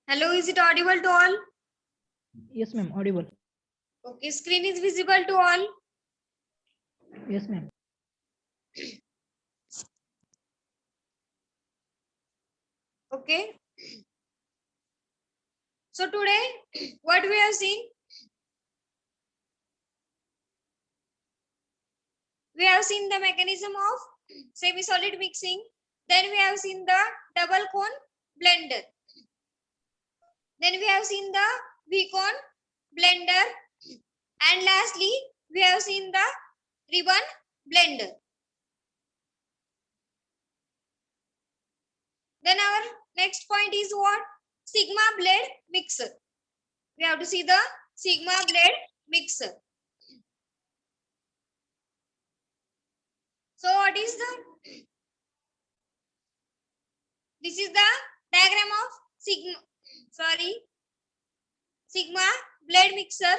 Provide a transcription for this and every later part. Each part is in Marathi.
Hello, is it audible to all? Yes, ma'am. Audible. Okay, screen is visible to all. Yes, ma'am. Okay. So today, what we have seen? We have seen the mechanism of semi-solid mixing. Then we have seen the double cone blender. Then we have seen the V-cone blender. And lastly, we have seen the ribbon blender. Then our next point is what? Sigma blade mixer. We have to see the Sigma blade mixer. So what is the? This is the diagram of Sigma blade mixer.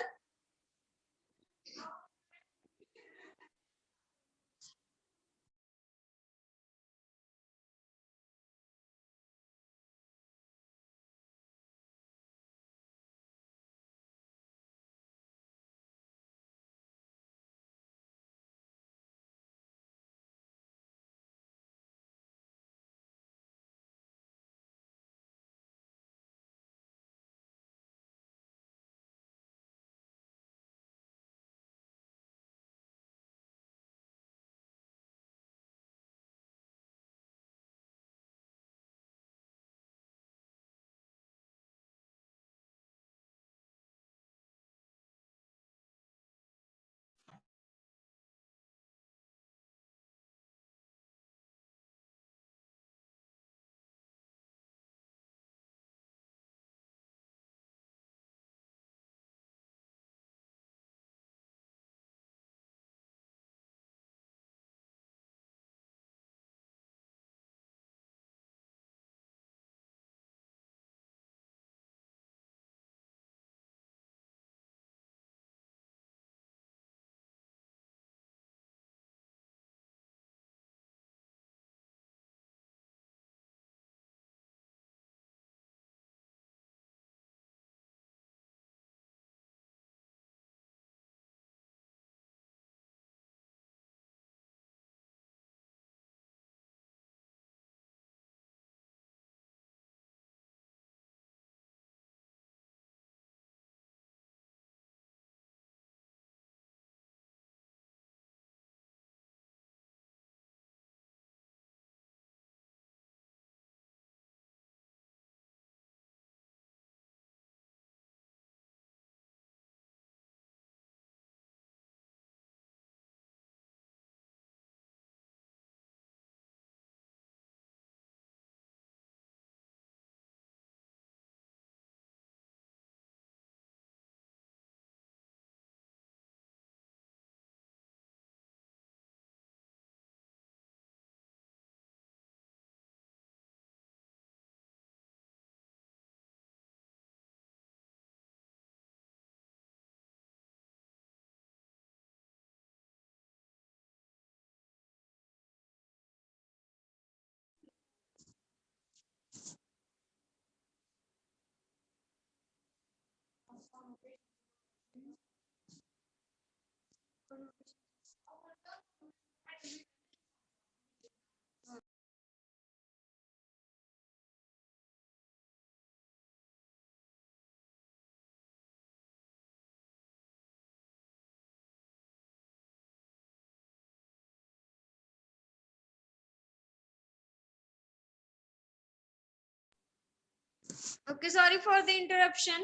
Okay, sorry for the interruption.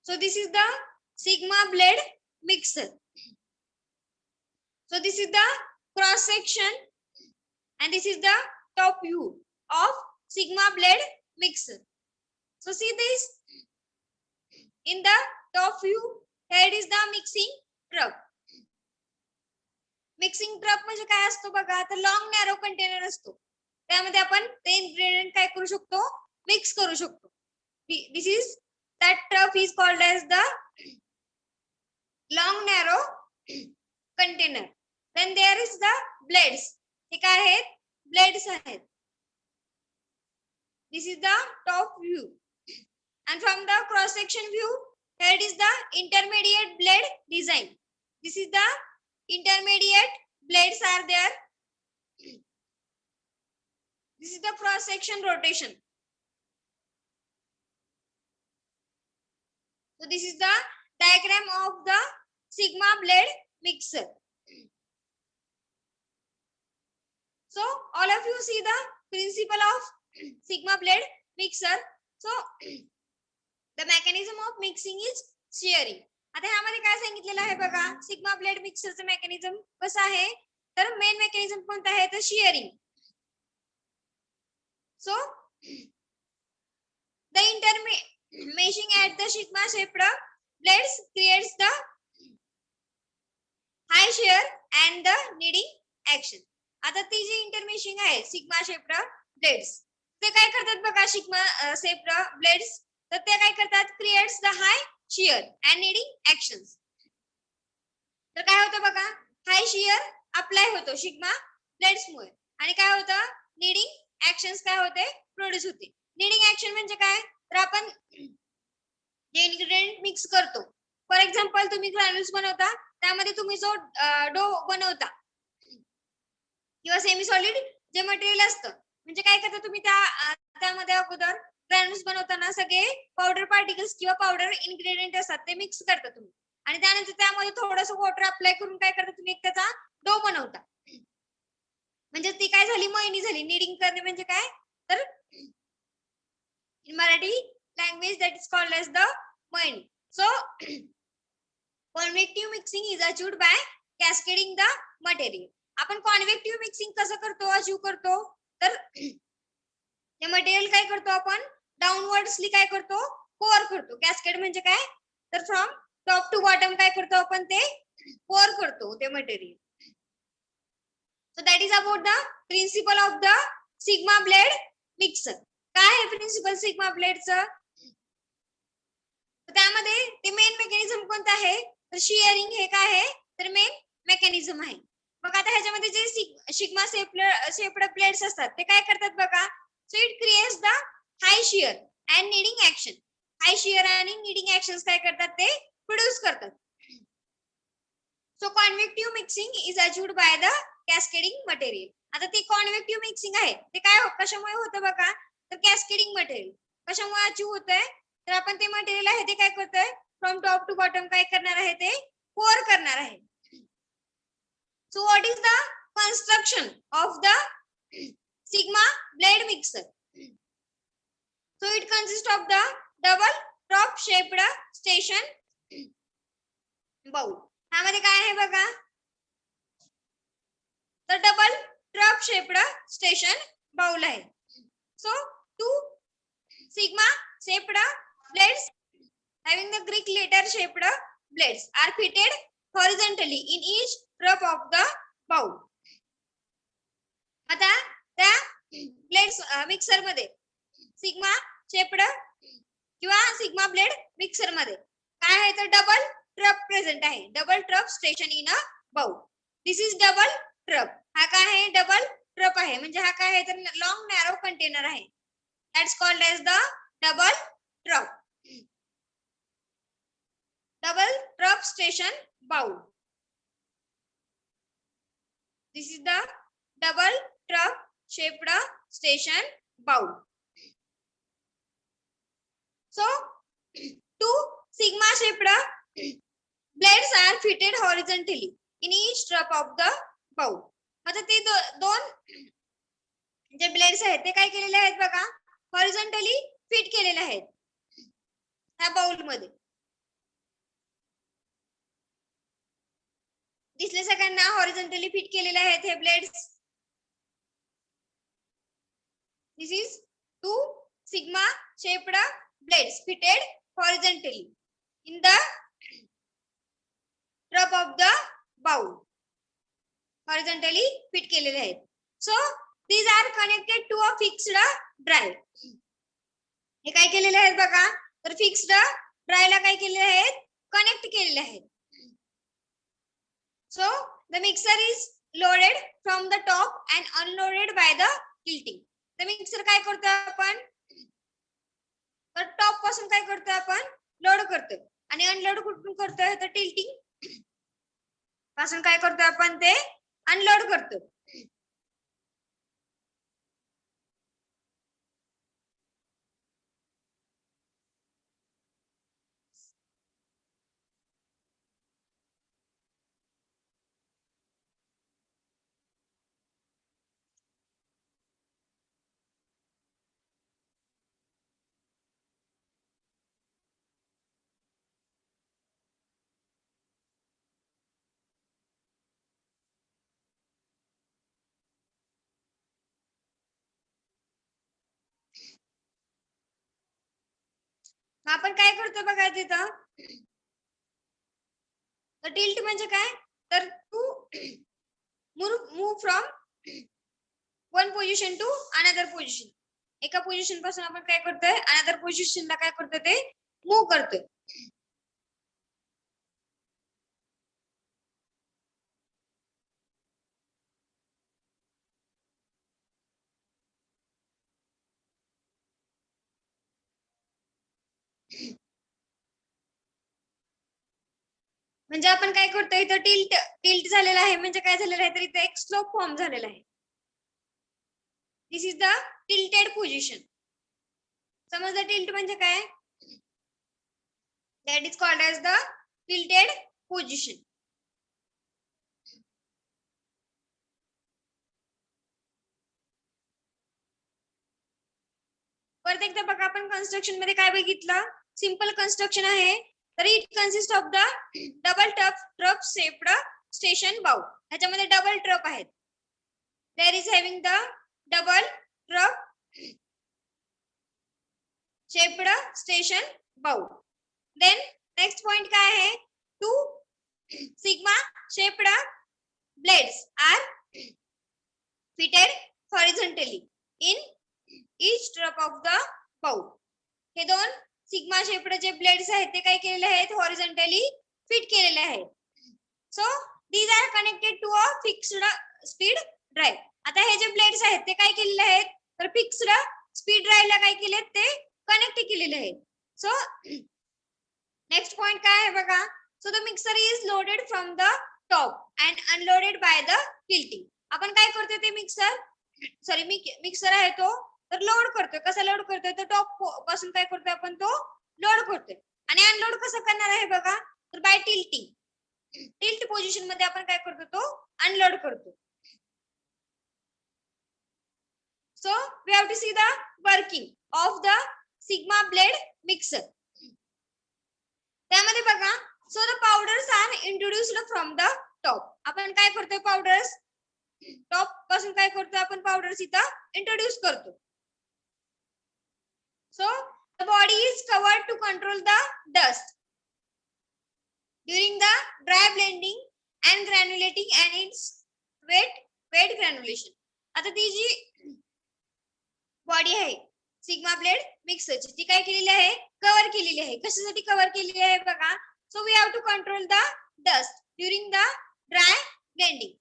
So this is the sigma blade mixer. So this is the cross section and this is the top view of sigma blade mixer. So see this in the top view, here is the mixing truck. Mixing truck म्हणजे काय असतो बघा, तर लॉंग नॅरो कंटेनर असतो, त्यामध्ये आपण ते इन्ग्रेडियंट काय करू शकतो, मिक्स करू शकतो. This is that truck is called as the long narrow container. Then there is the blades. हे काय आहेत, ब्लेड्स आहेत. This is the top view and from the cross section view, here is the intermediate blade design. This is the intermediate blades are there. This is the cross section rotation. So this is the diagram of the sigma blade mixer. So all of you see the principle of sigma blade mixer. So the mechanism of mixing is shearing. आता ह्यामध्ये काय सांगितलेलं आहे बघा, सिग्मा ब्लेड मिक्सरचं मेकॅनिझम कसं आहे, तर मेन मेकॅनिझम कोणतं आहे, तर shearing. So the intermeshing at the sigma shaped blades creates the high shear and the kneading action. आता ती जी इंटरमेशिंग आहे सिग्मा शेप्ड ब्लेड्स, ते काय करतात बघा, सिग्मा शेप्ड ब्लेड्स, तर ते काय करतात, creates the high shear and kneading actions. तर काय होतं बघा, हाय शियर अप्लाय होतो सिग्मा ब्लेड्स मुळे आणि काय होतं, नीडिंग ऍक्शन्स काय होते, प्रोड्यूस होते. नीडिंग ऍक्शन म्हणजे काय, तर आपण जे इन्ग्रेडियंट मिक्स करतो, फॉर एक्झाम्पल तुम्ही ग्रॅन्युल्स बनवता, त्यामध्ये तुम्ही जो डो बनवता किंवा सेमी सॉलिड जे मटेरियल असतं, म्हणजे काय करता तुम्ही त्यामध्ये अगोदर ग्रॅन्युल्स बनवताना सगळे पावडर पार्टिकल्स किंवा पावडर इन्ग्रेडियंट असतात ते मिक्स करता तुम्ही आणि त्यानंतर त्यामध्ये थोडंसं वॉटर अप्लाय करून काय करता तुम्ही, एक त्याचा डो बनवता. म्हणजे ती काय झाली, मळणी झाली. नीडिंग करणे म्हणजे काय, तर in Marathi language that is called as the मळणी. So convective mixing is achieved by cascading the material. आपण कॉन्व्हेक्टिव्ह मिक्सिंग कसं करतो, अचीव करतो, तर हे मटेरियल काय करतो आपण, डाउनवर्ड्सली काय करतो, पोअर करतो. कॅस्केड म्हणजे काय, तर फ्रॉम टॉप टू बॉटम काय करतो आपण, ते पोअर करतो ते material. So that is about the principle of the sigma blade mixer. काय आहे प्रिन्सिपल सिग्मा ब्लेडचं, त्यामध्ये ते मेन मेकॅनिझम कोणतं आहे, तर शिअरिंग हे काय आहे, तर मेन मेकॅनिझम आहे. बघा आता ह्याच्यामध्ये जे सिग्मा शेप्ड ब्लेड्स असतात ते काय करतात बघा, so it creates the high shear and kneading action. High shear आणि नीडिंग ऍक्शन्स काय करतात, ते प्रोड्यूस करतात. So convective mixing is achieved by the cascading material. आता ते कॉन्व्हेक्टिव्ह मिक्सिंग आहे ते काय कशामुळे होतं बघा, तर कॅस्केडिंग मटेरियल कशामुळे अचीव होतंय, तर आपण ते मटेरियल आहे ते काय करतोय, फ्रॉम टॉप टू बॉटम काय करणार आहे, ते पोअर करणार आहे. So what is the construction of the sigma blade mixer? So it consists of the double top shaped station bowl. ह्यामध्ये काय आहे बघा, तर double trough shaped station bowl आहे. So two sigma shaped blades having the Greek letter shaped blades are fitted horizontally in each trup of the bowl. आता त्या ब्लेड्स मिक्सर मध्ये सिग्मा शेप्ड किंवा सिग्मा ब्लेड मिक्सर मध्ये काय आहे, तर डबल ट्रप प्रेझेंट आहे. Double trough station in a bowl. This is double trough. हा काय आहे, डबल ट्रप आहे, म्हणजे हा काय आहे, तर लॉंग नॅरो कंटेनर आहे. That's called as the double trough. Double trough station bowl. This is the double trough shaped station bowl. So two sigma shaped blades are fitted horizontally in each drop of the bowl. आता ते दोन जे ब्लेड्स आहेत ते काय केलेले आहेत बघा, हॉरिझॉन्टली फिट केलेले आहेत ह्या बाउल मध्ये. दिसले सगळ्यांना हॉरिझॉन्टली फिट केलेले आहेत हे blades. This is two sigma shaped blades fitted horizontally in the top of the bowl. Horizontally fit केलेले आहेत. So these are connected to a fixed drive. हे काय केलेले आहेत बघा, तर फिक्स्ड ड्राईव्ह ला काय केलेले आहेत, कनेक्ट केलेले आहेत. So the mixer is loaded from the top and unloaded by the tilting. तर मिक्सर काय करतोय आपण, तर टॉप पासून काय करतोय आपण, लोड करतोय आणि अनलोड कुठून करतोय, तर टिल्टिंग पासून काय करतोय आपण, ते अनलोड करतोय. आपण काय करतो बघा तिथं, टिल्ट म्हणजे काय, तर to move from one position to another position. एका पोझिशन पासून आपण काय करतोय, अनदर पोझिशनला काय करतोय, ते मूव करतोय. म्हणजे आपण काय करतोय, इथं टिल्ट टिल्ट झालेला आहे, म्हणजे काय झालेलं आहे, तर इथे एक स्लोप फॉर्म झालेला आहे. दिस इज द टिल्टेड पोझिशन. समजलं टिल्ट म्हणजे काय, that is called as the tilted position. परत एकदा बघा, आपण कन्स्ट्रक्शन मध्ये काय बघितलं, सिंपल कन्स्ट्रक्शन आहे. तर it consist of the double trough shaped station bowl. ह्याच्यामध्ये डबल ट्रप आहेत. There is having the double trough shaped station bowl. Then next point काय आहे, two sigma shaped blades are fitted horizontally in each drop of the bowl. हे दोन सिग्मा शेप्ड जे ब्लेड्स आहेत ते काय केलेले आहेत, हॉरिझॉन्टली फिट केलेले आहेत. So these are connected to a fixed speed drive. आता हे जे ब्लेड्स आहेत ते काय केलेले आहेत, तर फिक्स्ड स्पीड ड्राईव्हला काय केले, ते कनेक्ट केलेले आहेत. सो नेक्स्ट पॉइंट काय आहे बघा, so the mixer is loaded from the top and unloaded by the tilting. आपण काय करतोय, ते मिक्सर आहे तो तर लोड करतोय. कसा लोड करतोय, तर टॉप पासून काय करतोय आपण, तो लोड करतोय. आणि अनलोड कसं करणार आहे बघा, तर बाय टिल्टिंग. टिल्ट पोझिशन मध्ये आपण काय करतो, तो अनलोड करतो. So we have to see the working of the sigma blade mixer. त्यामध्ये बघा, so the powders are introduced from the top. आपण काय करतोय, पावडर्स टॉप पासून काय करतो, आपण पावडर्स इथं इंट्रोड्यूस करतो. So the body is covered to control the dust during the dry blending and granulating and its wet granulation. आता ती जी बॉडी आहे सिग्मा ब्लेड मिक्सरची, ती काय केलेली आहे, कव्हर केलेली आहे. कशासाठी कव्हर केलेली आहे बघा, so we have to control the dust during the dry blending.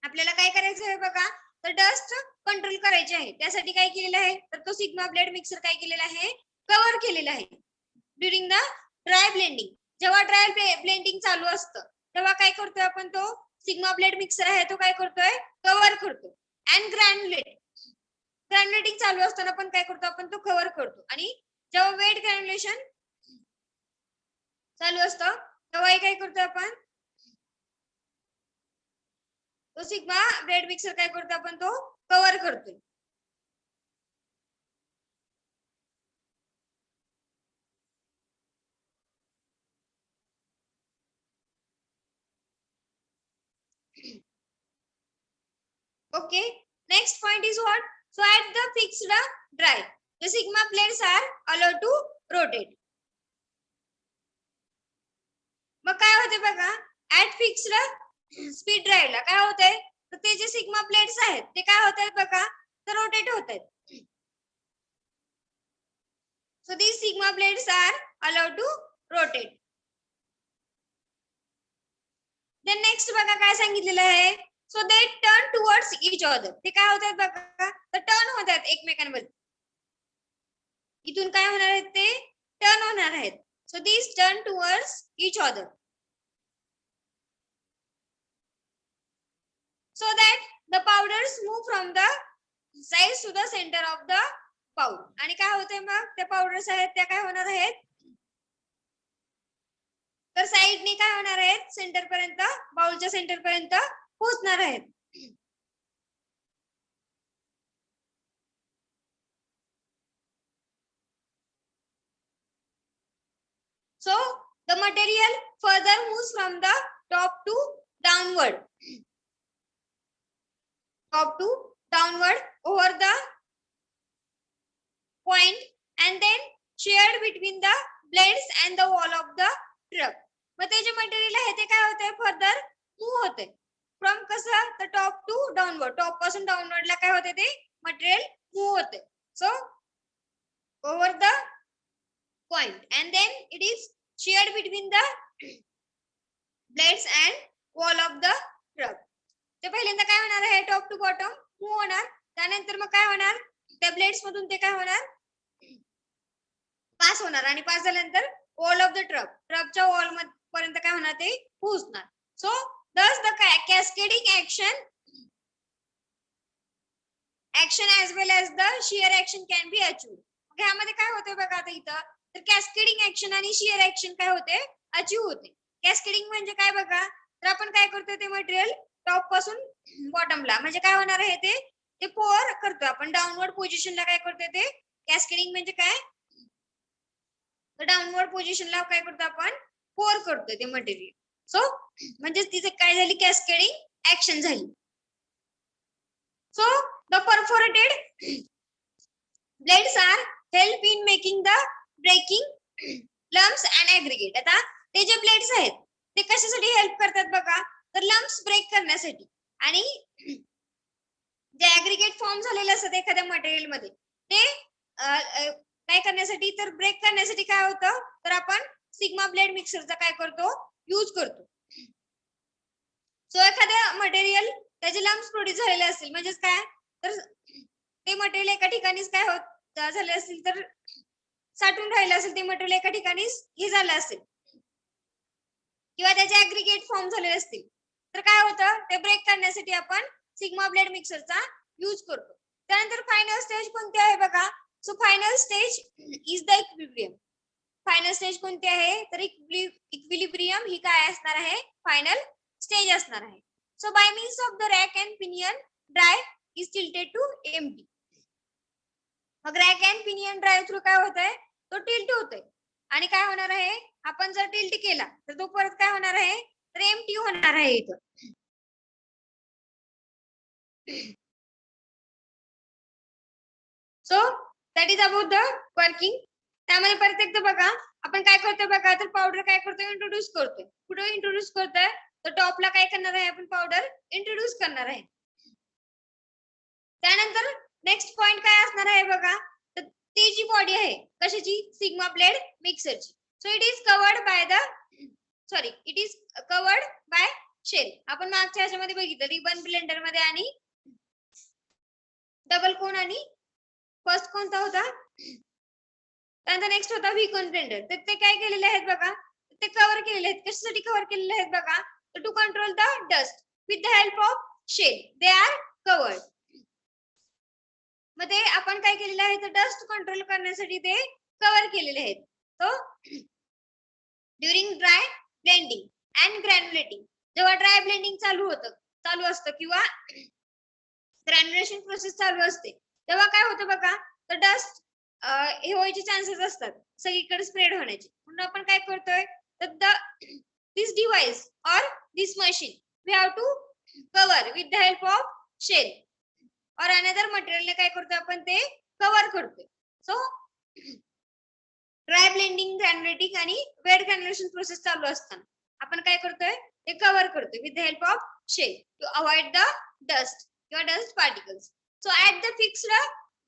आपल्याला काय करायचं आहे बघा, तर डस्ट कंट्रोल करायचे आहे. त्यासाठी काय केलेलं आहे, तर तो सिग्मा ब्लेड मिक्सर काय केलेला आहे, कव्हर केलेला आहे ड्यूरिंग द ड्राय ब्लेंडिंग. जेव्हा ड्राय ब्लेंडिंग चालू असतं तेव्हा काय करतोय आपण, तो सिग्मा ब्लेड मिक्सर आहे तो काय करतोय, कव्हर करतो. अँड ग्रॅन्युलेटिंग चालू असताना पण काय करतो आपण, तो कव्हर करतो. आणि जेव्हा वेट ग्रॅन्युलेशन चालू असतं तेव्हा काय करतो आपण, तो सिग्मा ब्लेड मिक्सर काय करतो आपण, तो कव्हर करतो. Okay, next point is what? So at the fixed drive, the sigma plates are allowed to rotate. मग काय होते बघा, ऍट फिक्स्ड स्पीड ड्राईव्हला काय होतंय, तर ते जे सिग्मा प्लेट्स आहेत ते काय होत आहेत बघा, तर रोटेट होत आहेत. So these sigma plates are allowed to rotate. Then next बघा काय सांगितलेलं आहे, so they turn towards each other. ते काय होत आहेत बघा, तर टर्न होत आहेत एकमेकांमध्ये. इथून काय होणार आहेत, ते टर्न होणार आहेत. So these turn towards each other. So that the powders move from the sides to the center of the bowl. आणि काय होतंय मग, त्या पावडर्स आहेत त्या काय होणार आहेत, तर साइडने काय होणार आहेत, सेंटर पर्यंत, बाउलच्या सेंटर पर्यंत पोहोचणार आहेत. So the material further moves from the top to downward. Top to downward over the point and then shared between the blades and the wall of the truck. मग ते जे मटेरियल आहे ते काय होते, फर्दर मूव्ह होते फ्रॉम कसं, तर टॉप टू डाउनवर्ड. टॉप पासून डाउनवर्डला काय होते, ते मटेरियल मूव्ह होते. So over the point and then it is shared between the blades and wall of the truck. ते पहिल्यांदा काय होणार आहे, टॉप टू बॉटम मूव्ह होणार. त्यानंतर मग काय होणार, त्या ब्लेड्स मधून ते काय होणार, पास होणार. आणि पास झाल्यानंतर वॉल ऑफ द ट्रक, ट्रकच्या वॉल पर्यंत काय होणार, ते पोहोचणार. So thus the cascading action as well as the shear action can be achieved. ह्यामध्ये काय होते बघा, आता इथं तर कॅस्केडिंग ऍक्शन आणि शियर ऍक्शन काय होते, अचीव होते. कॅस्केडिंग म्हणजे काय बघा, तर आपण काय करतोय, ते मटेरियल टॉप पासून बॉटमला म्हणजे काय होणार आहे, ते पोअर करतोय आपण डाउनवर्ड पोझिशनला. काय करतोय, ते कॅस्केडिंग म्हणजे काय, तर डाउनवर्ड पोझिशनला काय करतो आपण, पोअर करतोय ते मटेरियल. सो म्हणजे तिथे काय झाली, कॅस्केडिंग ऍक्शन झाली. So the perforated blades are help in making the breaking lumps and aggregate. आता ते जे ब्लेड्स आहेत ते कशासाठी हेल्प करतात बघा, तर लम्प्स ब्रेक करण्यासाठी आणि जे ऍग्रीगेट फॉर्म झालेले असतात एखाद्या मटेरियल मध्ये ते काय करण्यासाठी, तर ब्रेक करण्यासाठी काय होतं, तर आपण सिग्मा ब्लेड मिक्सरचा काय करतो, यूज करतो. सो एखाद्या मटेरियल त्याचे लम्प्स प्रोड्यूस झालेले असतील म्हणजेच काय, तर ते मटेरियल एका ठिकाणीच काय होत झाले असतील, तर साठून राहिलं असेल ते मटेरियल एका ठिकाणीच हे झालं असेल किंवा त्याचे ऍग्रीगेट फॉर्म झालेले असतील, तर काय होतं, ते ब्रेक करण्यासाठी आपण सिग्मा ब्लेड मिक्सरचा यूज करतो. त्यानंतर फायनल स्टेज कोणती आहे बघा, so final stage is the equilibrium. Final stage कोणती आहे, तर इक्विलिब्रियम ही काय असणार आहे, फायनल स्टेज असणार आहे. So by means of the rack and pinion drive is tilted to empty. मग rack and pinion drive through काय होत आहे, तो टिल्ट होतोय आणि काय होणार आहे, आपण जर टिल्ट केला तर तो परत काय होणार आहे, तर एम्प्टी होणार आहे इथं. So that is about the working. त्यामध्ये परत एकदा बघा आपण काय करतोय बघा, तर पावडर काय करतोय, इंट्रोड्यूस करतोय. कुठे इंट्रोड्यूस करतोय, तर टॉपला काय करणार आहे, आपण पावडर इंट्रोड्यूस करणार आहे. त्यानंतर नेक्स्ट पॉइंट काय असणार आहे बघा, तर ती जी बॉडी आहे कशाची, सिग्मा ब्लेड मिक्सरची. So it is covered by the it is covered by shell. आपण मागच्या ह्याच्यामध्ये बघितलं रिबन ब्लेंडर मध्ये आणि डबल कोन आणि फर्स्ट कोणता होता, त्यानंतर नेक्स्ट होता व्हीकॉन ब्लेंडर. तर ते काय केलेले आहेत बघा, ते कव्हर केलेले आहेत. कशासाठी कव्हर केलेले आहेत बघा, तर to control the dust with the help of shell they are covered. मध्ये आपण काय केलेलं आहे, तर डस्ट कंट्रोल करण्यासाठी ते कव्हर केलेले आहेत. So during dry blending and granulating. जेव्हा ड्राय ब्लेंडिंग चालू असतं किंवा ग्रॅन्युलेशन प्रोसेस चालू असते तेव्हा काय होतं बघा, तर डस्ट हे व्हायचे चान्सेस असतात सगळीकडे स्प्रेड होण्याचे. म्हणून आपण काय करतोय, तर दिस डिव्हाइस और this machine we have to cover with the help of shell और अनदर मटेरियल काय करतोय आपण ते कव्हर करतोय. सो ड्राय ब्लेंडिंग, ग्रॅन्युलेटिंग आणि वेट ग्रॅन्युलेशन प्रोसेस चालू असताना आपण काय करतोय, ते कव्हर करतोय with the help of shell to avoid the dust किंवा dust particles. So at the fixed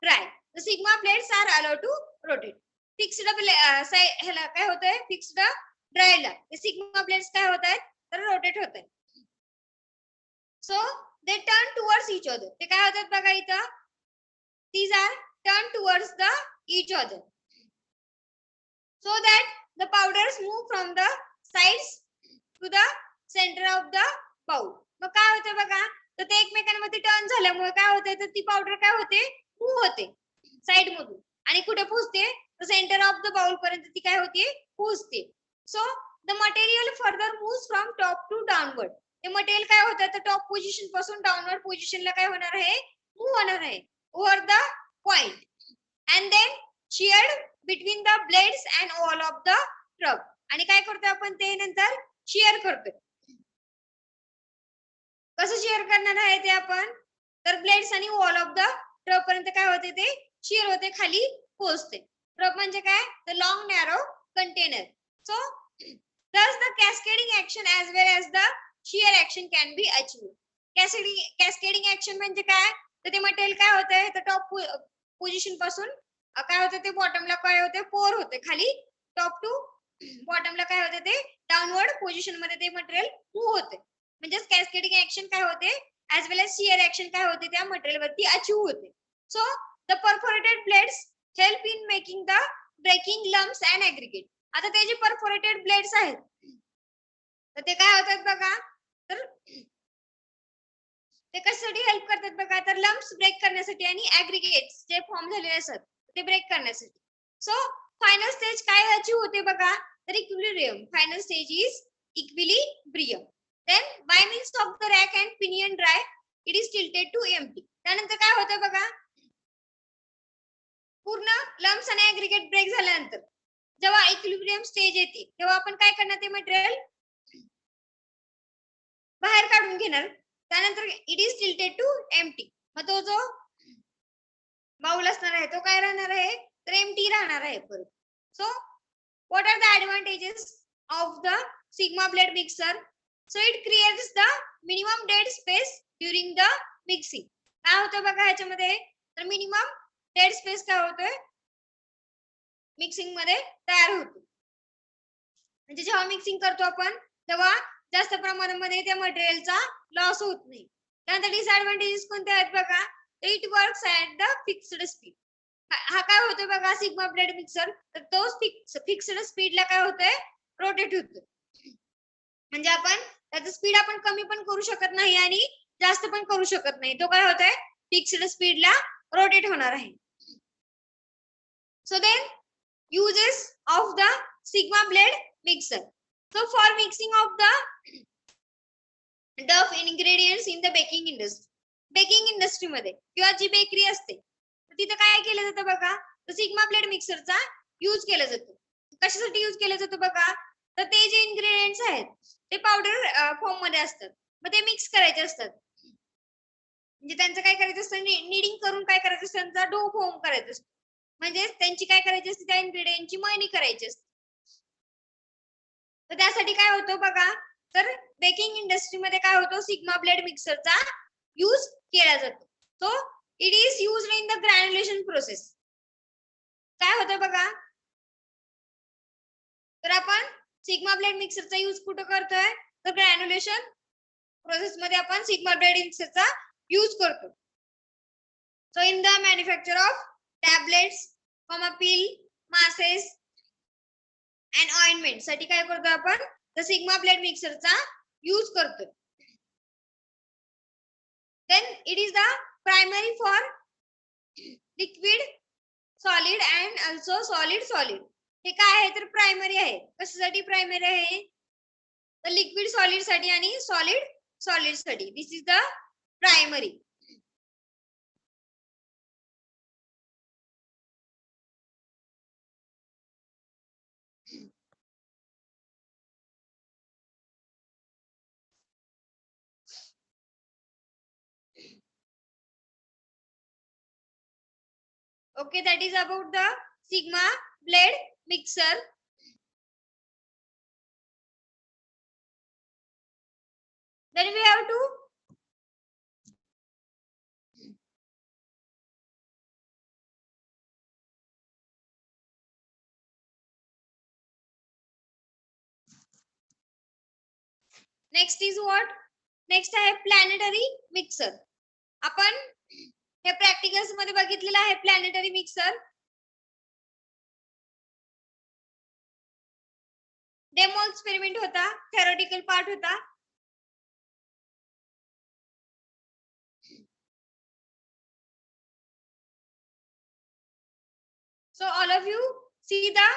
dry the sigma plates are allowed to rotate. Fixed ह्याला काय होतंय, फिक्स्ड ड्रायला ते सिग्मा प्लेट्स काय होत आहेत, तर रोटेट होत आहेत. So they turn towards each other. ते काय होतात बघा इथं, these are turned towards the each other so that the powders move from the sides to the center of the bowl. मग काय होते बघा, तर ते एकमेकांमध्ये टर्न झाल्यामुळे काय होते, तर ती पावडर काय होते, मूव्ह होते साइड मधून आणि कुठे पोहोचते, तर सेंटर ऑफ द बाउल पर्यंत ती काय होते, पोहोचते. So the material further moves from top to downward. ते मटेरियल काय होतं, तर टॉप पोझिशन पासून डाउनवर्ड पोझिशनला काय होणार आहे, मूव्ह होणार आहे over the point and then sheared between the blades and all of the trub. आणि काय करतोय आपण, ते नंतर शेअर करतोय. कसं शेअर करणार आहे ते आपण, तर ब्लेड्स आणि वॉल ऑफ द ट्रब पर्यंत काय होते, ते शेअर होते, खाली पोहोचते. ट्रब म्हणजे काय, तर long narrow container. So thus the cascading action as well as the shear action can be achieved. Cascading action म्हणजे काय, तर ते मटेरियल काय होतंय, तर टॉप पोझिशन पासून काय होतं, ते बॉटमला काय होते, पोर होते खाली, टॉप टू बॉटमला काय होते, ते डाउनवर्ड पोझिशन मध्ये ते मटेरियल मूव्ह होते. म्हणजेच कॅस्केडिंग ऍक्शन काय होते, as well as shear action काय होते, त्या मटेरियल वरती अचीव्ह होते. So the perforated blades help in making the breaking lumps and aggregate. आता ते जे परफोरेटेड ब्लेड्स आहेत, तर ते काय होतात बघा, तर ते कशासाठी हेल्प करतात बघा, तर लम्प्स ब्रेक करण्यासाठी आणि ऍग्रीगेट्स जे फॉर्म झालेले असतात ते ब्रेक करण्यासाठी. सो फायनल स्टेज काय अचीव्ह होते बघा, तर equilibrium. Final stage is equilibrium. Then by means of the rack and pinion drive it is tilted to empty. त्यानंतर काय होतं बघा, पूर्ण लम्प्स आणि ऍग्रीगेट ब्रेक झाल्यानंतर जेव्हा इक्विलिब्रियम स्टेज येते तेव्हा आपण काय करणार, ते मटेरियल बाहेर काढून घेणार. त्यानंतर it is tilted to empty. मग तो जो बाउल असणार आहे तो काय राहणार आहे, तर एम्प्टी राहणार आहे परत. So what are the advantages of the sigma blade mixer. So it creates the minimum dead space during the mixing. काय होतं बघा ह्याच्यामध्ये, तर मिनिमम डेड स्पेस काय होतोय, मिक्सिंग मध्ये तयार होतो. म्हणजे जेव्हा मिक्सिंग करतो आपण तेव्हा जास्त प्रमाणामध्ये त्या मटेरियलचा लॉस होत नाही. त्यानंतर डिसएडव्हांटेजेस कोणते आहेत बघा, it works at the fixed speed. हा काय होतोय बघा, सिग्मा ब्लेड मिक्सर, तर तो फिक्स्ड स्पीडला काय होतोय, रोटेट होतोय. म्हणजे आपण त्याचं स्पीड आपण कमी पण करू शकत नाही आणि जास्त पण करू शकत नाही. तो काय होतोय, फिक्स्ड स्पीडला रोटेट होणार आहे. So then uses of the sigma blade mixer. So for mixing of the dough ingredients in the baking industry. Baking industry मध्ये किंवा जी बेकरी असते तिथे काय केलं जातं बघा, तर सिग्मा ब्लेड मिक्सरचा यूज केला जातो. कशासाठी यूज केला जातो बघा, तर ते जे इन्ग्रेडियंट्स आहेत ते पावडर फॉर्म मध्ये असतात, मग ते मिक्स करायचे असतात. म्हणजे त्यांचं काय करायचं असतं, नीडिंग करून काय करायचं असतं, त्यांचा डो फॉर्म करायचा असतो. म्हणजे त्यांची काय करायची असते, त्या इन्ग्रेडियंटची मळणी करायची असते. तर त्यासाठी काय होतं बघा, तर बेकिंग इंडस्ट्रीमध्ये काय होतं, सिग्मा ब्लेड मिक्सरचा यूज केला जातो. So it is used in the granulation process. काय होतं बघा, तर आपण सिग्मा ब्लेड मिक्सरचा यूज कुठं करतोय, तर ग्रॅन्युलेशन प्रोसेस मध्ये आपण सिग्मा ब्लेड मिक्सरचा यूज करतो. So in the manufacture of tablets, pill, masses and ointment साठी काय करतो आपण, तर सिग्मा ब्लेड मिक्सरचा यूज करतो. Then it is the primary for liquid, solid and also solid. हे काय आहे, तर प्रायमरी आहे. कशासाठी प्रायमरी आहे, तर लिक्विड सॉलिड साठी आणि सॉलिड सॉलिड साठी. This is the primary. Okay, that is about the sigma blade mixer. Then we have to next is what? Next आहे प्लॅनेटरी मिक्सर. आपण हे प्रॅक्टिकल्स मध्ये बघितलेलं आहे प्लॅनेटरी मिक्सर. डेमो एक्सपेरिमेंट होता, थेरोटिकल पार्ट होता. So all of you see the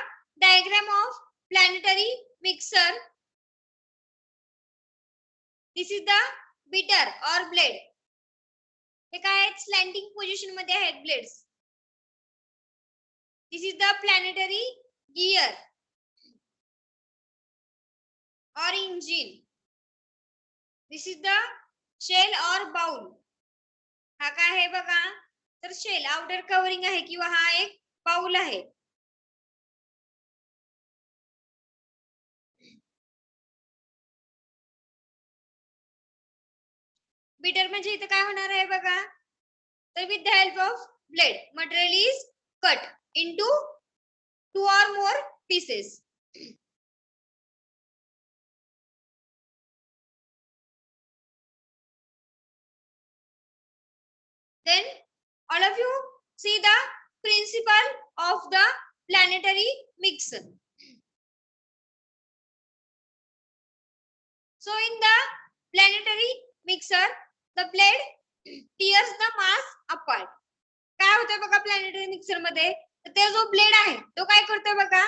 diagram of planetary mixer. This is the beater or blade. हे काय आहेत? स्लॅन्टिंग पोझिशन मध्ये आहेत blades. This is the planetary gear or engine. This is the shell or bowl. हा काय आहे बघा? तर शेल आउटर कव्हरिंग आहे किंवा हा एक बाउल आहे. बीटर म्हणजे इथे काय होणार आहे बघा? तर with the help of blade material is cut into 2 or more pieces. Then all of you see the principle of the planetary mixer. So in the planetary mixer, the blade tears the mass apart. काय होतंय बघा प्लॅनेटरी मिक्सर मध्ये? तर ते जो ब्लेड आहे तो काय करतोय बघा?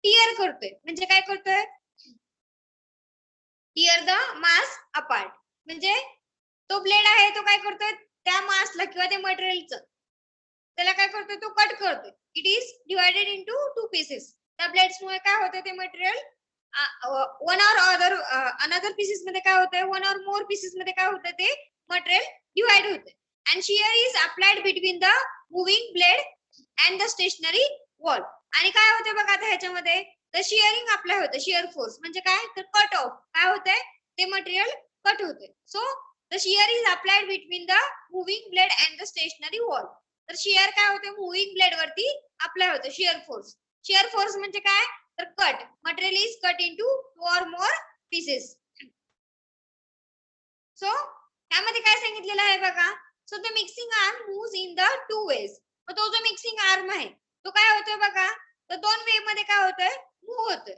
टियर करतोय. म्हणजे काय करतोय? Tear the mass apart. म्हणजे तो ब्लेड आहे तो काय करतोय? त्या मासला किंवा त्या मटेरियलचं त्याला काय करतोय? तो कट करतोय. It is divided into 2 pieces. त्या ब्लेड्स मुळे काय होतंय? ते material one or other another pieces मध्ये काय होतंय? वन ऑर मोर पीसेस मध्ये काय होतंय? ते मटेरियल डिवाइड होतंय. And shear is applied between the moving blade and the stationary wall. आणि काय होते बघा आता ह्याच्यामध्ये? तर शिअरिंग अप्लाय होते. शिअर फोर्स म्हणजे काय? तर कट ऑफ. काय होतंय? ते मटेरियल कट होते. So the shear is applied between the moving blade and the stationary wall. तर शिअर काय होते? मूव्हिंग ब्लेड वरती अप्लाय होते. Shear force. शिअर फोर्स म्हणजे काय? तर cut. Material is cut into 2 or more pieces. So त्यामध्ये काय सांगितलेलं आहे बघा? So the mixing arm moves in the 2 ways. तो जो मिक्सिंग आर्म आहे तो काय होतोय बघा? तर 2 वे मध्ये काय होतोय? मूव होतोय.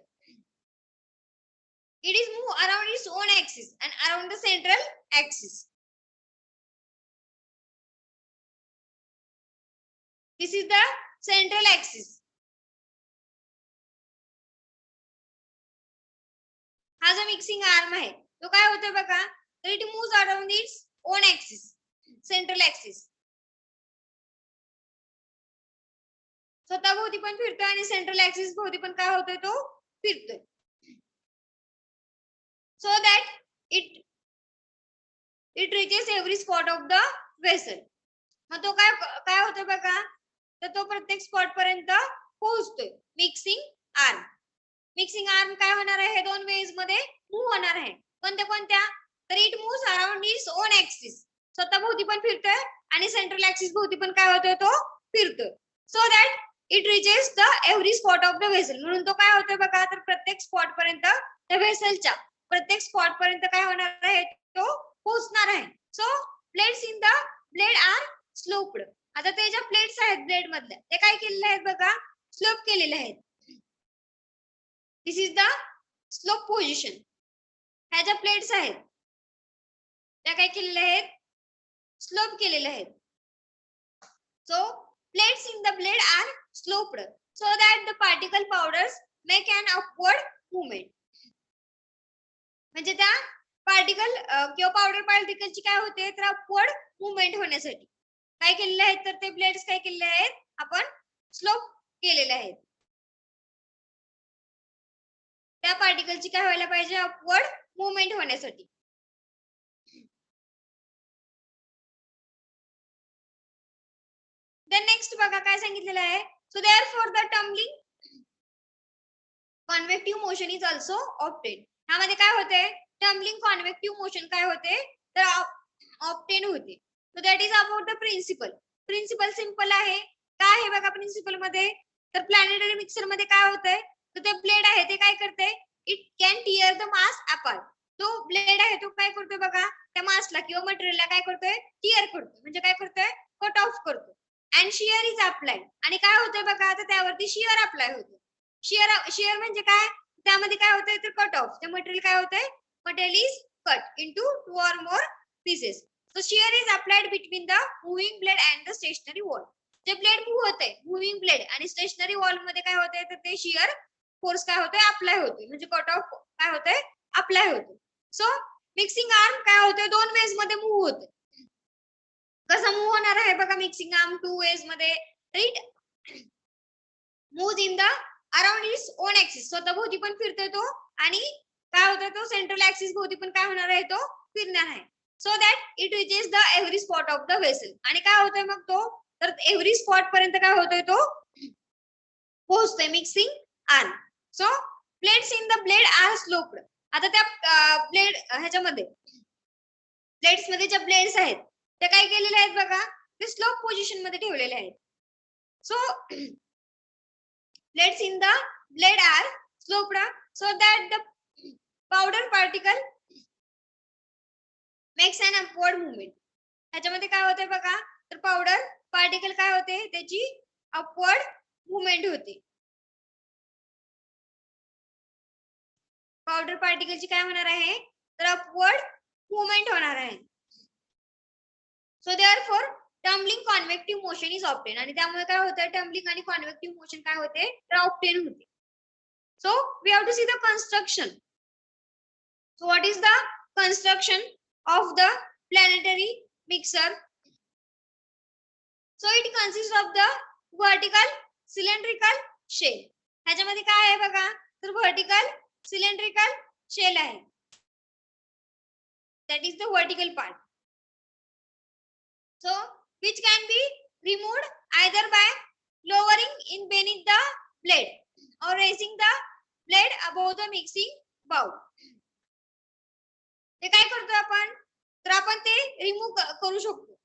It is move around its own axis and around the central axis. This is the central axis. हा जो मिक्सिंग आर्म आहे तो काय होतोय बघा? तर it moves around its own axis, central axis. स्वतःभोवती पण फिरतोय आणि सेंट्रल ऍक्सिस भोवती पण काय होतोय? तो फिरतोय. So that it reaches every spot of the vessel. मग तो काय होतोय बघा? तर तो प्रत्येक स्पॉट पर्यंत पोहोचतोय. Mixing arm. मिक्सिंग आर्म काय होणार आहे? हे 2 वेज मध्ये मूव्ह होणार आहे. कोणत्या कोणत्या? तर it moves around its own axis. स्वतःभोवती पण फिरतोय आणि सेंट्रल ऍक्सिस भोवती पण काय होतोय? तो फिरतोय. So that it reaches the every spot of the vessel. म्हणून तो काय होतोय बघा? तर प्रत्येक स्पॉट पर्यंत त्या वेसलच्या प्रत्येक स्पॉट पर्यंत काय होणार आहे? तो पोहोचणार आहे. So plates in the blade are sloped. आता ते ज्या प्लेट्स आहेत ब्लेड मधल्या ते काय केलेले आहेत बघा? स्लोप केलेले आहेत. This is the slope position. ह्या ज्या प्लेट्स आहेत त्या काय केलेल्या आहेत? स्लोप केलेल्या आहेत. So plates in the blade are sloped so that the particle powders make an upward movement. म्हणजे त्या पार्टिकल किंवा पावडर पार्टिकलची काय होते तर अपवर्ड मुवमेंट होण्यासाठी काय केलेले आहेत तर ते ब्लेड्स काय केलेले आहेत आपण स्लोप केलेले आहेत. त्या पार्टिकलची काय व्हायला पाहिजे अपवर्ड मुवमेंट होण्यासाठी. देन नेक्स्ट बघा काय सांगितलेलं आहे. So therefore the tumbling convective motion is also obtain. ह्यामध्ये काय होते टम्बलिंग कॉन्व्हेक्टिव्ह मोशन काय होते तर ऑब्टेन होते. So that is about the principle. Principle simple आहे. काय आहे बघा प्रिन्सिपल मध्ये तर प्लॅनेटरी मिक्सर मध्ये काय होतंय तर ते ब्लेड आहे ते काय करते it can tear the mass apart. तो ब्लेड आहे तो काय करतोय बघा त्या मासला किंवा मटेरियलला काय करतोय टिअर करतोय म्हणजे काय करतोय कट ऑफ करतो. अँड शिअर इज अप्लाइड आणि काय होतंय बघा आता त्यावरती शिअर अप्लाय होतो. शिअर म्हणजे काय त्यामध्ये काय होतंय तर कट ऑफ ते मटेरियल काय होतंय material is cut into 2 or more pieces. So shear is applied between the moving blade and the stationary wall. जे ब्लेड मूव्ह होते मुव्हिंग ब्लेड आणि स्टेशनरी वॉल मध्ये काय होते तर ते शिअर फोर्स काय होते अप्लाय होते म्हणजे कट ऑफ काय होते अप्लाय होते. सो मिक्सिंग आर्म काय होते दोन वेज मध्ये मूव्ह होते. कसं मूव्ह होणार आहे बघा मिक्सिंग आर्म 2 वेज मध्ये right. Move in the around its own axis स्वतः भोवती पण फिरतोय तो आणि काय होतोय तो सेंट्रल ऍक्सिस भोवती पण काय होणार आहे तो फिरणार आहे. So that it reaches the every spot of the vessel आणि काय होतंय मग तो तर एव्हरी स्पॉट पर्यंत काय होतोय तो पोहोचतोय mixing arm. So plates in the blade are sloped. आता त्या ब्लेड ह्याच्यामध्ये प्लेट्स मध्ये ज्या ब्लेड्स आहेत ते काय केलेले आहेत बघा ते स्लोप पोझिशन मध्ये ठेवलेले आहेत. So plates in the blade are sloped so that the powder particle makes an upward movement. ह्याच्यामध्ये काय होते बघा तर पावडर पार्टिकल काय होते त्याची अपवर्ड मुवमेंट होते. पावडर पार्टिकलची काय होणार आहे तर अपवर्ड मुवमेंट होणार आहे. So therefore tumbling convective motion is obtain आणि त्यामुळे काय होतं टम्बलिंग आणि कॉन्व्हेक्टिव्ह मोशन काय होते तर ऑब्टेन होते. So we have to see the construction. So what is the construction of the planetary mixer. So it consist of the vertical cylindrical shell. ह्याच्यामध्ये काय आहे बघा तर व्हर्टिकल सिलेंड्रिकल शेल आहे. That is the vertical part. So which can be removed either by lowering in beneath the blade or raising the blade above the mixing bowl. ते काय करतो आपण तर आपण ते रिमूव्ह करू शकतो.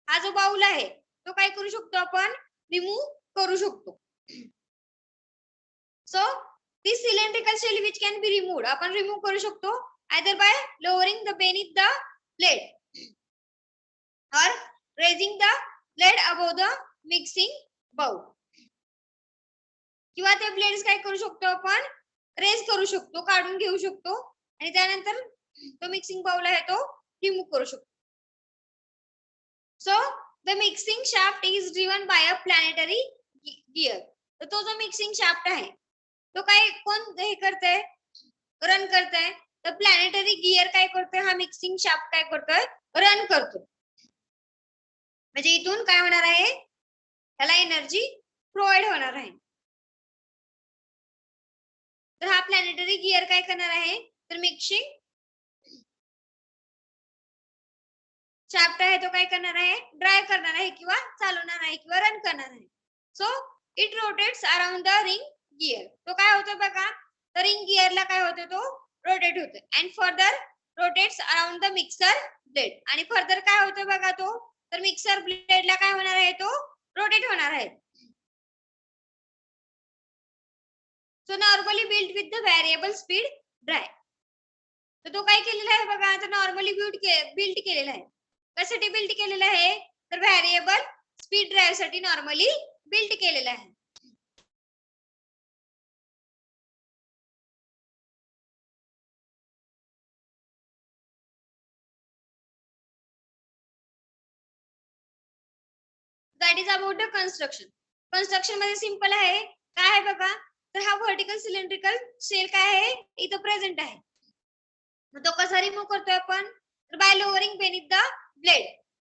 हा जो बाउल आहे तो काय करू शकतो आपण रिमूव्ह करू शकतो. So this cylindrical shell which can be removed आपण रिमूव्ह करू शकतो either by lowering the beneath the blade or raising the blade above the mixing bowl. किंवा ते ब्लेड्स काय करू शकतो आपण रेज करू शकतो काढून घेऊ शकतो आणि त्यानंतर तो मिक्सिंग बाउल आहे तो रिमूव्ह करू शकतो. So the mixing shaft is driven by a planetary gear. तर तो जो मिक्सिंग शाफ्ट आहे तो काय कोण हे करतंय रन करतंय तर प्लॅनेटरी गिअर काय करतोय हा मिक्सिंग शाफ्ट काय करतोय रन करतो. म्हणजे इथून काय होणार आहे त्याला एनर्जी प्रोव्हाइड होणार आहे. तर हा प्लॅनेटरी गिअर काय करणार आहे तर मिक्सिंग शाफ्ट आहे तो काय करणार आहे ड्राइव्ह करणार आहे किंवा चालवणार आहे किंवा रन करणार आहे. So it rotates around the ring gear. तो काय होतो बघा तर रिंग गिअरला काय होतो तो रोटेट होतो and further rotates around the mixer blade आणि फर्दर काय होतं बघा तो तर मिक्सर ब्लेडला काय होणार आहे तो रोटेट होणार आहे. So normally built with the variable speed drive. तर तो काय केलेला आहे बघा तर नॉर्मली बिल्ट केलेला आहे. कशासाठी बिल्ट केलेला आहे तर व्हेरिएबल स्पीड ड्राइव्ह साठी नॉर्मली बिल्ट केलेला आहे. That is about the construction. Construction मध्ये सिंपल आहे काय आहे बघा तर हा व्हर्टिकल सिलेंड्रिकल शेल काय आहे इथं प्रेझेंट आहे. मग तो कसा रिमूव्ह करतोय आपण, तर bye lowering beneath the blade.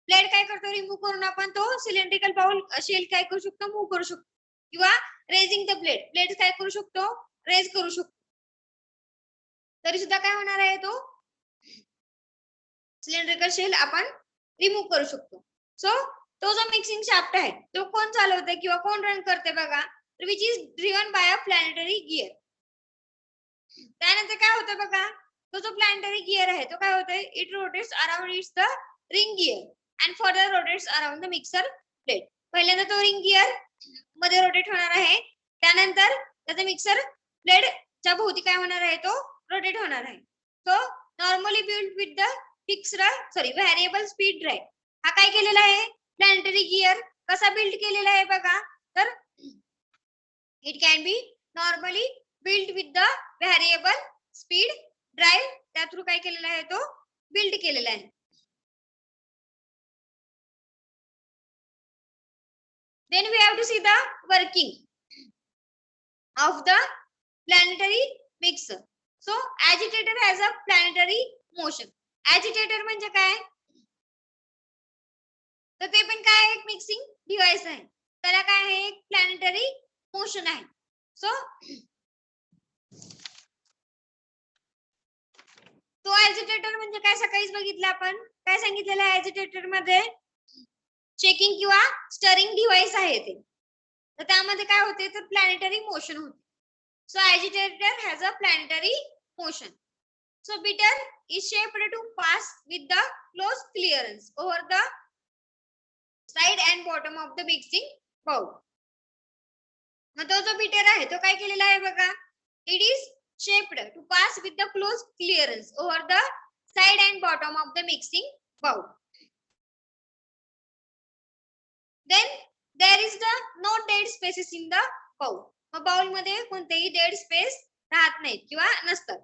Blade काय करतो, रिमूव्ह करून आपण तो सिलेंड्रिकल बाउल शेल काय करू शकतो, मूव्ह करू शकतो. किंवा रेजिंग द ब्लेड, ब्लेड काय करू शकतो, रेज करू शकतो. तरी सुद्धा काय होणार आहे, तो सिलेंड्रिकल शेल आपण रिमूव्ह करू शकतो. सो तो जो मिक्सिंग शाफ्ट आहे तो कोण चालवते किंवा कोण रन करते बघा, which is driven by a planetary gear. त्यानंतर काय होतं बघा, तो जो प्लॅनेटरी गिअर आहे तो काय होतोय, it rotates around its the ring gear and further rotates around the mixer plate. पहिल्यांदा तो रिंग गिअर मध्ये रोटेट होणार आहे, त्यानंतर त्याचा मिक्सर प्लेट च्या भोवती काय होणार आहे, तो रोटेट होणार आहे. So normally build with the fixed variable speed drive. हा काय केलेला आहे, प्लॅनेटरी गिअर कसा बिल्ड केलेला आहे बघा, तर it can be normally build with the variable speed drive. त्या थ्रू काय केलेला आहे, तो बिल्ड केलेला आहे. Then we have to see the working of the planetary mixer. So agitator has a planetary motion. Agitator म्हणजे काय, तर ते पण काय एक मिक्सिंग डिव्हाइस आहे, त्याला काय आहे, एक प्लॅनेटरी मोशन आहे. सो तो ऍजिटेटर म्हणजे काय, सकाळीच बघितलं आपण, काय सांगितलेलं आहे ऍजिटेटर मध्ये, चेकिंग किंवा स्टरिंग डिव्हाइस आहे ते. तर त्यामध्ये काय होते, तर प्लॅनेटरी मोशन होते. So agitator has a planetary motion. So beater is shaped to pass with the close clearance over the side and bottom of the mixing bowl. मग तो जो बीटर आहे तो काय केलेला आहे बघा, it is shaped to pass with the close clearance over the side and bottom of the mixing bowl. Then there is the no dead spaces in the bowl. मग बाउल मध्ये कोणतेही डेड स्पेस राहत नाहीत किंवा नसतात.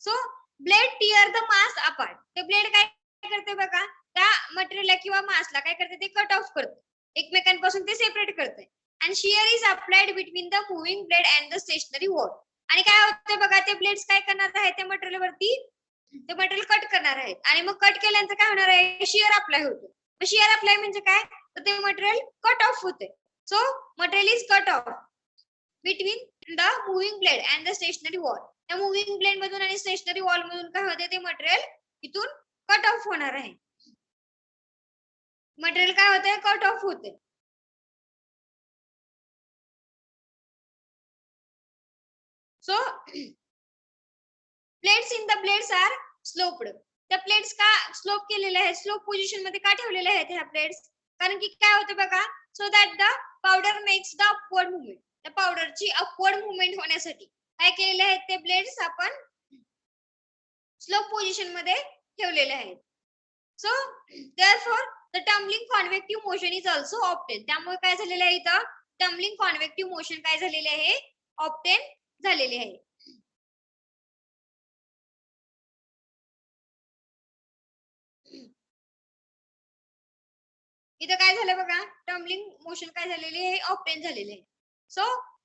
So blade tear the mass apart. ते ब्लेड काय करते बघा, त्या मटेरियलला किंवा मासला काय करते, ते कट ऑफ करते, एकमेकांपासून ते सेपरेट करते. And shear is applied between the moving blade and the stationary wall. आणि काय होते बघा, ते ब्लेड्स काय करणार आहे, त्या मटेरियल वरती ते मटेरियल कट करणार आहेत, आणि मग कट केल्यानंतर काय होणार आहे, शिअर अप्लाय होतो. शिअर अप्लाय म्हणजे काय, तर ते मटेरियल कट ऑफ होते. So material is cut off between the moving blade and the stationary wall. त्या मुव्हिंग ब्लेड मधून आणि स्टेशनरी वॉल मधून काय होते, ते मटेरियल इथून कट ऑफ होणार आहे. मटेरियल काय होते, कट ऑफ होते. So plates in the blades are sloped. त्या प्लेट्स का स्लोप केलेल्या आहेत, स्लोप पोझिशन मध्ये का ठेवलेल्या आहेत ह्या प्लेट्स, कारण की काय होते बघा, so that the powder makes the upward movement. त्या पावडरची अपवर्ड मुवमेंट होण्यासाठी काय केलेले आहेत, ते ब्लेड्स आपण स्लोप पोझिशन मध्ये ठेवलेले आहेत. So therefore the tumbling convective motion is also obtain. त्यामुळे काय झालेलं आहे, इथं टम्बलिंग कॉन्व्हेक्टिव्ह मोशन काय झालेले आहे, ऑब्टेन झालेले आहे. इथं काय झालं बघा, टम्बलिंग मोशन काय झालेले आहे, ऑब्टेन झालेले आहे. सो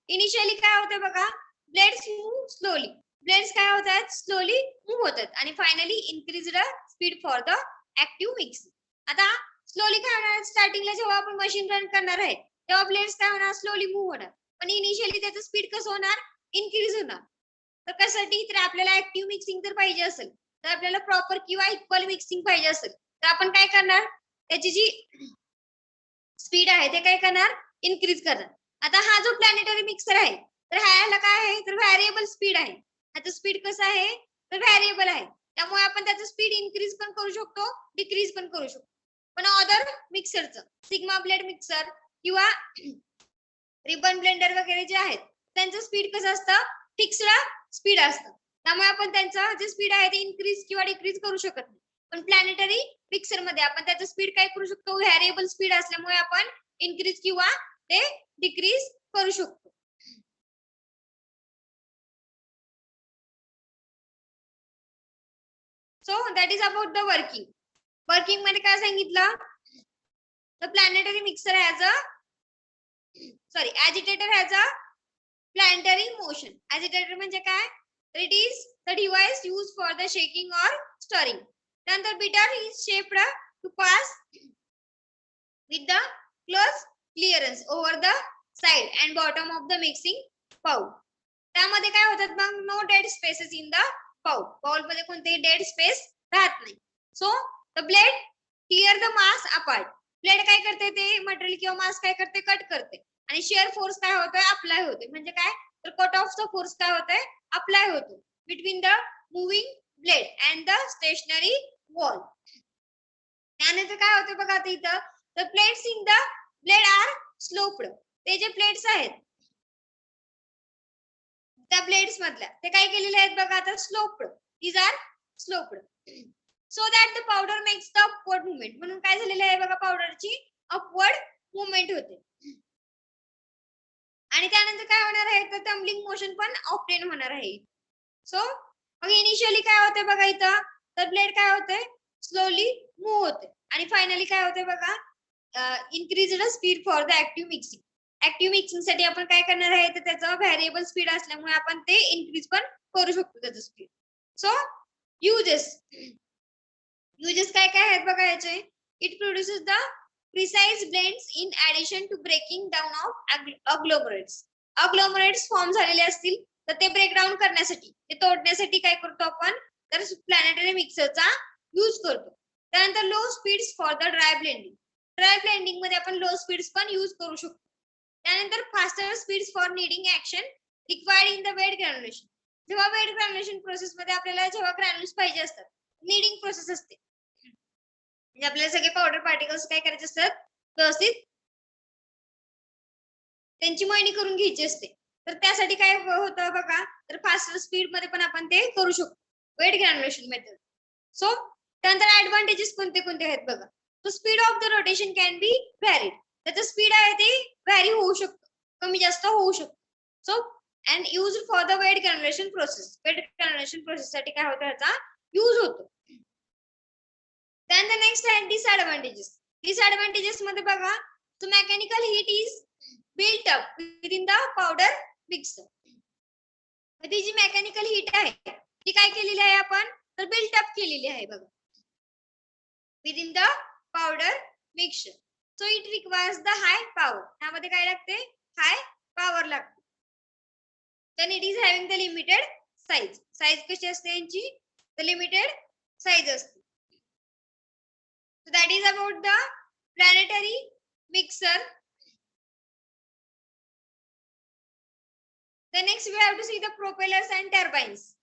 इनिशियली काय होतं बघा, ब्लेड्स मूव्ह स्लोली. ब्लेड्स काय होतात, स्लोली मूव्ह होतात, आणि finally increase the speed for the active mixing. आता स्लोली काय होणार, स्टार्टिंगला जेव्हा आपण मशीन रन करणार आहे तेव्हा ब्लेड्स काय होणार, स्लोली मूव्ह होणार, पण इनिशियली त्याचं स्पीड कसं होणार, इन्क्रीज होणार. तर कशासाठी, तर आपल्याला ऍक्टिव्ह मिक्सिंग जर पाहिजे असेल, तर आपल्याला प्रॉपर किंवा इक्वल मिक्सिंग पाहिजे असेल, तर आपण काय करणार, त्याची जी स्पीड आहे ते काय करणार, इन्क्रीज करणार. आता हा जो प्लॅनेटरी मिक्सर आहे, तर ह्याला काय आहे, तर व्हेरिएबल स्पीड आहे. ह्याचं स्पीड कसं आहे, तर व्हेरिएबल आहे, त्यामुळे आपण त्याचं स्पीड इन्क्रीज पण करू शकतो, डिक्रीज पण करू शकतो. पण अदर मिक्सरचं, सिग्मा ब्लेड मिक्सर किंवा रिबन ब्लेंडर वगैरे जे आहेत, त्यांचं स्पीड कसं असतं, फिक्स्ड स्पीड असतं, त्यामुळे आपण त्यांचं जे स्पीड आहे ते इन्क्रीज किंवा डिक्रीज करू शकत नाही. पण प्लॅनेटरी मिक्सर मध्ये आपण त्याचं स्पीड काय करू शकतो, व्हेरिएबल स्पीड असल्यामुळे आपण इन्क्रीज किंवा ते डिक्रीज करू शकतो. So that is about the working. Working मध्ये काय सांगितलं, the planetary mixer has a agitator has a planetary motion. Agitator म्हणजे काय, it is the device used for the shaking or stirring. त्यानंतर beater is shaped to pass with the close clearance over the side and bottom of the mixing bowl. त्यामध्ये काय होतात मग no dead spaces in the bowl मध्ये कोणतेही डेड स्पेस राहत नाही. So the blade tear the mass apart. Blade काय करते ते मटेरियल किंवा मास काय करते कट करते आणि शेअर फोर्स काय होतोय अप्लाय होते. म्हणजे काय तर कट ऑफ चा फोर्स काय होतोय अप्लाय होतो between the moving blade and the stationary wall. त्यानंतर काय होतं बघा आता इथं the plates in the blade are sloped. ते जे प्लेट्स आहेत त्या ब्लेड्स मधल्या ते काय केलेले आहेत बघा आता sloped. These are sloped so that the powder makes the upward movement. म्हणून काय झालेलं आहे बघा पावडरची अपवर्ड मूवमेंट होते. आणि त्यानंतर काय होणार आहे तर टम्बलिंग मोशन पण ऑब्टेन होणार आहे. सो मग इनिशियली काय होते बघा इथं तर ब्लेड काय होते स्लोली मूव होते आणि फायनली काय होते बघा increase the speed for the active mixing. Active mixing साठी आपण काय करणार आहे तर त्याचं व्हेरिएबल स्पीड असल्यामुळे आपण ते इन्क्रीज पण करू शकतो त्याचं स्पीड. सो युजेस काय काय आहेत बघा याचे. It produces the precise blends in addition to breaking down of agglomerates. Agglomerates form झालेले असतील तर ते ब्रेकडाऊन करण्यासाठी ते तोडण्यासाठी काय करतो आपण तर प्लॅनेटरी मिक्सरचा यूज करतो. त्यानंतर low speeds for the dry blending. Dry blending मध्ये आपण लो स्पीड्स पण यूज करू शकतो. त्यानंतर faster speeds for kneading action required in the wet granulation. जेव्हा वेट ग्रॅन्युलेशन प्रोसेस मध्ये आपल्याला जेव्हा ग्रॅन्युल्स पाहिजे असतात नीडिंग प्रोसेस असते म्हणजे आपल्याला सगळे पावडर पार्टिकल्स काय करायचे असतात व्यवस्थित त्यांची मळणी करून घ्यायची असते. तर त्यासाठी काय होतं बघा तर फास्टर स्पीड मध्ये पण आपण ते करू शकतो वेट ग्रॅन्युलेशन मेथड. सो त्यानंतर ऍडव्हान्टेजेस कोणते कोणते आहेत बघा. So speed of the rotation can be व्हॅरिड. त्याचं स्पीड आहे ते व्हॅरी होऊ शकतो कमी जास्त होऊ शकतो. So and use for the wet granulation process. Wet granulation process साठी काय होतं याचा यूज होतो. त्यानंतर नेक्स्ट आहे डिसएडव्हान्टेजेस. डिसएडव्हान्टेजेस मध्ये बघा so mechanical heat is built up within the powder mixer. ती जी मेकॅनिकल हीट आहे ती काय केलेली आहे आपण तर बिल्ट अप केलेली आहे बघा within the powder mixer. So it requires the high power. त्यामध्ये काय लागते हाय पॉवर लागते. then it is having the limited size. Size कशी असते यांची the limited size असते. so that is about the planetary mixer. The next we have to see the propellers and turbines.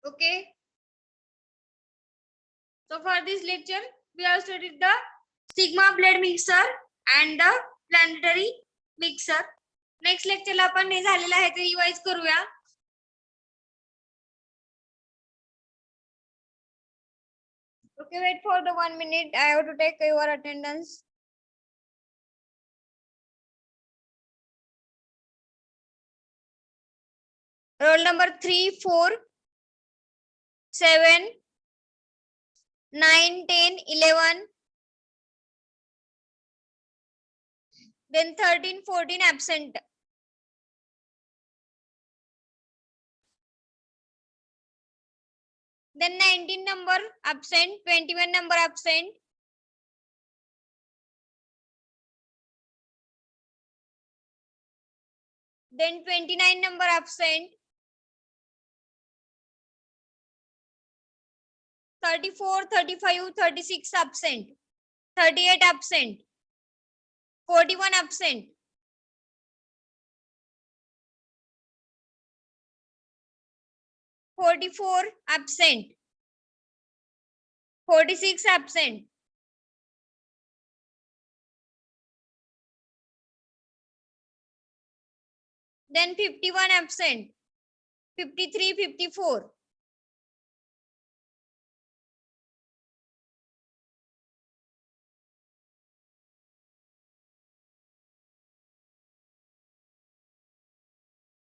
Okay. So for this lecture, we have studied the Sigma blade mixer and the planetary mixer. Next lecture ला आपण हे झालेलं आहे ते रिवाइज करूया. Okay, wait for the 1 minute. I have to take your attendance. Roll number 3, 4, 7, 9, 10, 11. Then 13, 14 absent. Then 19 number absent, 21 number absent. Then 29 number absent. 34, 35, 36 absent. 38 absent. 41 absent. 44 absent. 46 absent. Then 51 absent. 53, 54.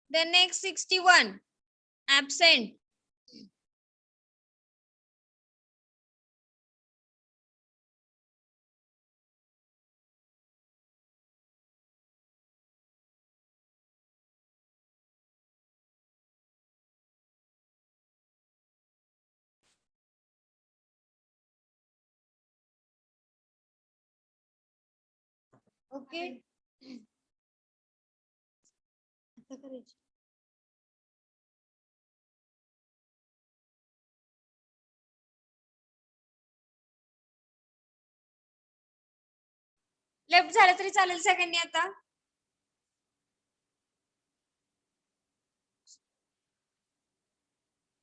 Then next 61 absent. Okay. Left झालं तरी चालेल सगळ्यांनी आता.